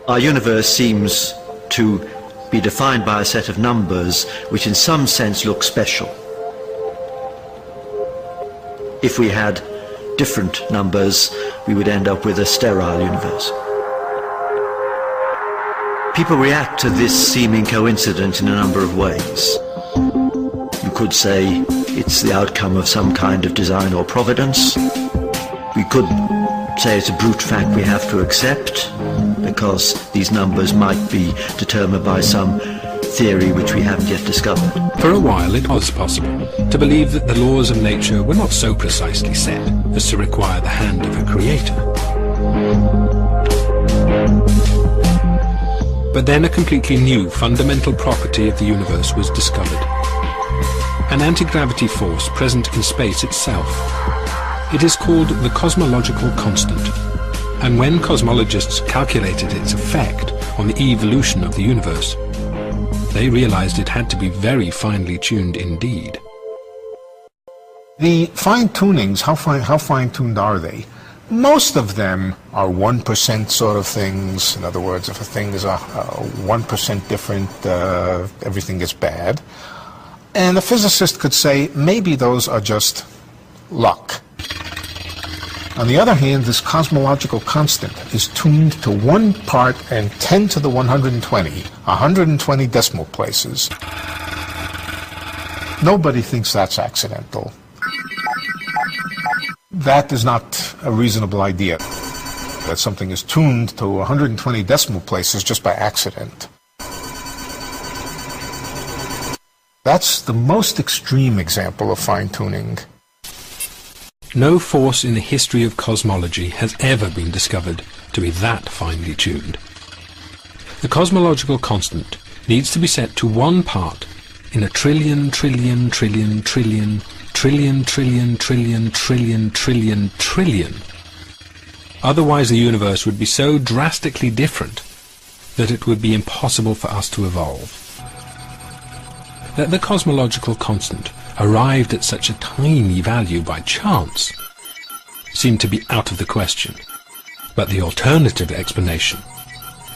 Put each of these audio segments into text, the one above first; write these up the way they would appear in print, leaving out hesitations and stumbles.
Our universe seems to be defined by a set of numbers which in some sense look special. If we had different numbers, we would end up with a sterile universe. People react to this seeming coincidence in a number of ways. You could say it's the outcome of some kind of design or providence. We could say it's a brute fact we have to accept, because these numbers might be determined by some theory which we haven't yet discovered. For a while it was possible to believe that the laws of nature were not so precisely set as to require the hand of a creator. But then a completely new fundamental property of the universe was discovered. An anti-gravity force present in space itself. It is called the cosmological constant, and when cosmologists calculated its effect on the evolution of the universe, they realized it had to be very finely tuned indeed. The fine-tunings, how fine-tuned are they? Most of them are 1% sort of things. In other words, if a thing is 1% different, everything is bad. And a physicist could say, maybe those are just luck. On the other hand, this cosmological constant is tuned to 1 part and 10 to the 120 decimal places. Nobody thinks that's accidental. That is not a reasonable idea, that something is tuned to 120 decimal places just by accident. That's the most extreme example of fine-tuning. No force in the history of cosmology has ever been discovered to be that finely tuned. The cosmological constant needs to be set to 1 part in a trillion. Otherwise the universe would be so drastically different that it would be impossible for us to evolve. That the cosmological constant arrived at such a tiny value by chance seemed to be out of the question, but the alternative explanation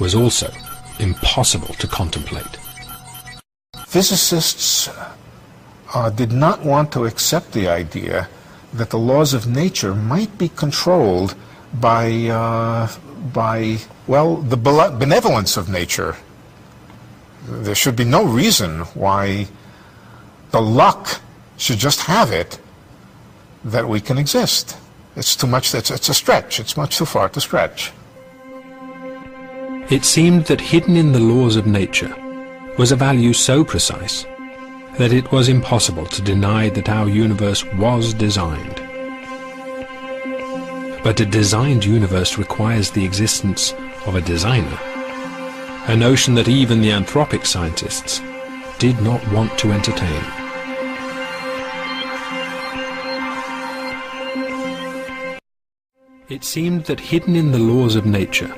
was also impossible to contemplate. Physicists did not want to accept the idea that the laws of nature might be controlled by the benevolence of nature. There should be no reason why the luck should just have it that we can exist. It's too much, it's a stretch, it's much too far to stretch. It seemed that hidden in the laws of nature was a value so precise that it was impossible to deny that our universe was designed. But a designed universe requires the existence of a designer, a notion that even the anthropic scientists did not want to entertain. It seemed that hidden in the laws of nature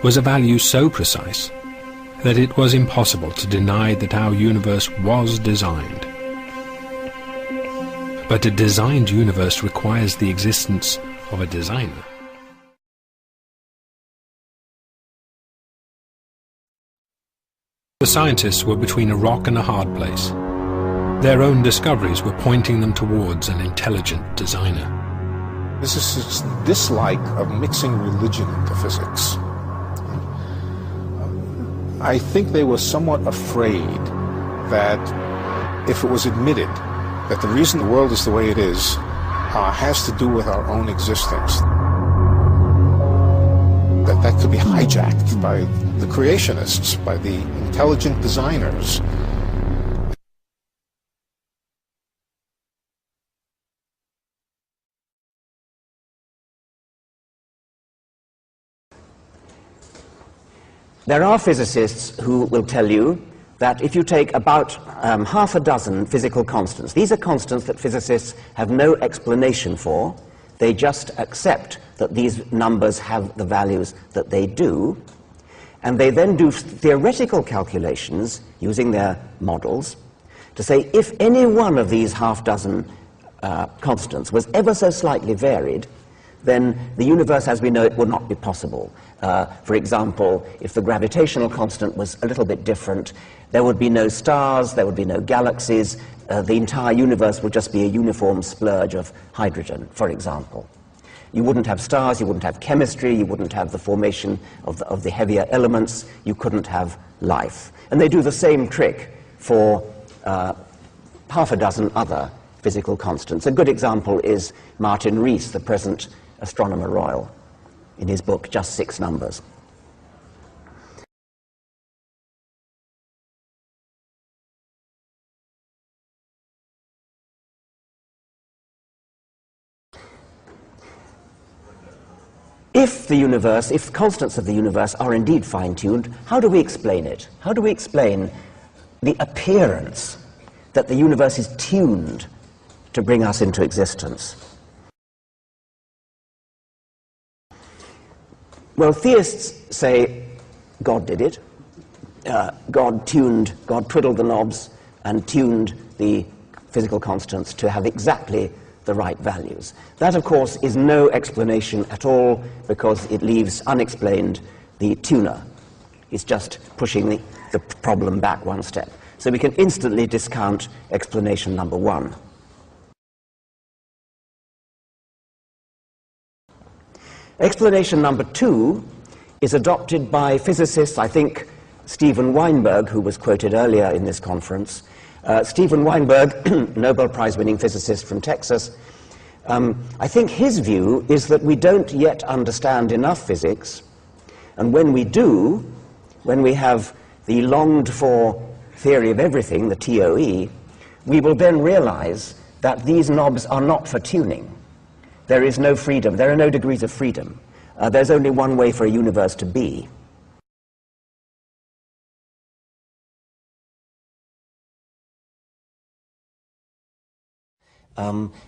was a value so precise that it was impossible to deny that our universe was designed. But a designed universe requires the existence of a designer. The scientists were between a rock and a hard place. Their own discoveries were pointing them towards an intelligent designer. This is its dislike of mixing religion into physics. I think they were somewhat afraid that if it was admitted that the reason the world is the way it is has to do with our own existence, that could be hijacked by the creationists, by the intelligent designers. There are physicists who will tell you that if you take about half a dozen physical constants, these are constants that physicists have no explanation for, they just accept that these numbers have the values that they do, and they then do theoretical calculations using their models to say if any one of these half dozen constants was ever so slightly varied, then the universe as we know it would not be possible. For example, if the gravitational constant was a little bit different, there would be no stars, there would be no galaxies, the entire universe would just be a uniform splurge of hydrogen, for example. You wouldn't have stars, you wouldn't have chemistry, you wouldn't have the formation of the heavier elements, you couldn't have life. And they do the same trick for half a dozen other physical constants. A good example is Martin Rees, the present Astronomer Royal, in his book Just Six Numbers. If the universe, if constants of the universe are indeed fine-tuned, how do we explain it? How do we explain the appearance that the universe is tuned to bring us into existence? Well, theists say God did it. God twiddled the knobs and tuned the physical constants to have exactly the right values. That, of course, is no explanation at all, because it leaves unexplained the tuner. It's just pushing the problem back one step. So we can instantly discount explanation number one. Explanation number two is adopted by physicists, I think Steven Weinberg, who was quoted earlier in this conference. Steven Weinberg, Nobel Prize-winning physicist from Texas, I think his view is that we don't yet understand enough physics, and when we do, when we have the longed-for theory of everything, the TOE, we will then realize that these knobs are not for tuning. There is no freedom, there are no degrees of freedom. There's only one way for a universe to be.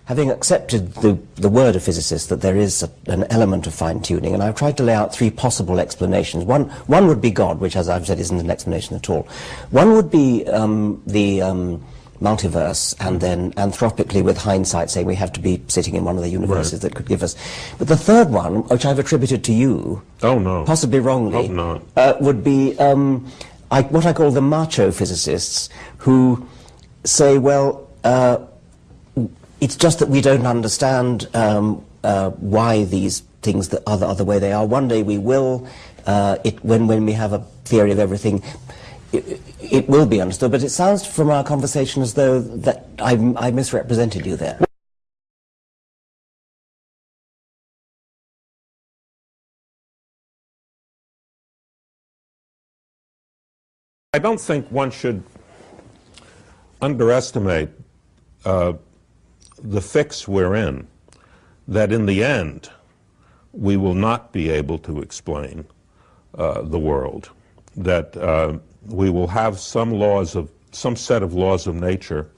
Having accepted the word of physicists that there is an element of fine-tuning, and I've tried to lay out three possible explanations. One would be God, which, as I've said, isn't an explanation at all. One would be the multiverse, and then anthropically, with hindsight, saying we have to be sitting in one of the universes that could give us. But the third one, which I've attributed to you, possibly wrongly, would be what I call the macho physicists, who say, well, it's just that we don't understand why these things are the way they are. One day we will, when we have a theory of everything, it will be understood. But it sounds from our conversation as though that I misrepresented you there. I don't think one should underestimate the fix we're in, that in the end we will not be able to explain the world, that we will have some set of laws of nature.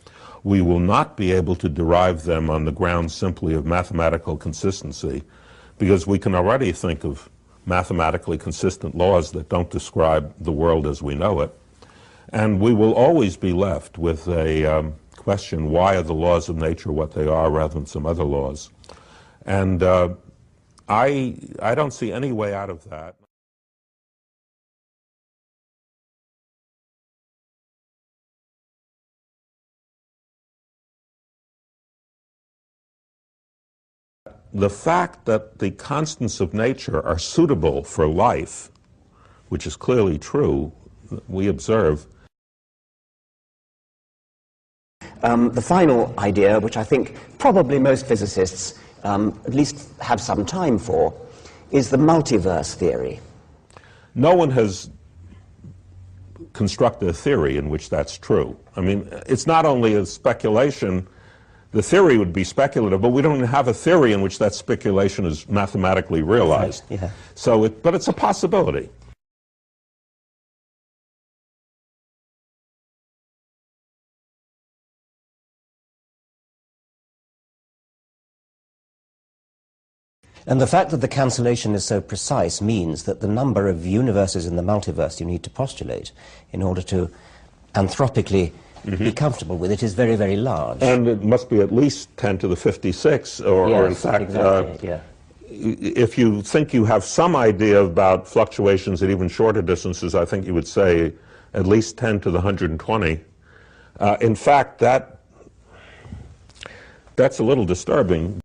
We will not be able to derive them on the grounds simply of mathematical consistency, because we can already think of mathematically consistent laws that don't describe the world as we know it. And we will always be left with a question, why are the laws of nature what they are rather than some other laws? And I don't see any way out of that. The fact that the constants of nature are suitable for life, which is clearly true, we observe. The final idea, which I think probably most physicists at least have some time for, is the multiverse theory. No one has constructed a theory in which that's true. I mean, it's not only a speculation. The theory would be speculative, but we don't have a theory in which that speculation is mathematically realized. Right, yeah. So, but it's a possibility. And the fact that the cancellation is so precise means that the number of universes in the multiverse you need to postulate in order to anthropically be comfortable with it is very, very large. And it must be at least 10 to the 56, or in fact, exactly, if you think you have some idea about fluctuations at even shorter distances, I think you would say at least 10 to the 120. In fact, that's a little disturbing.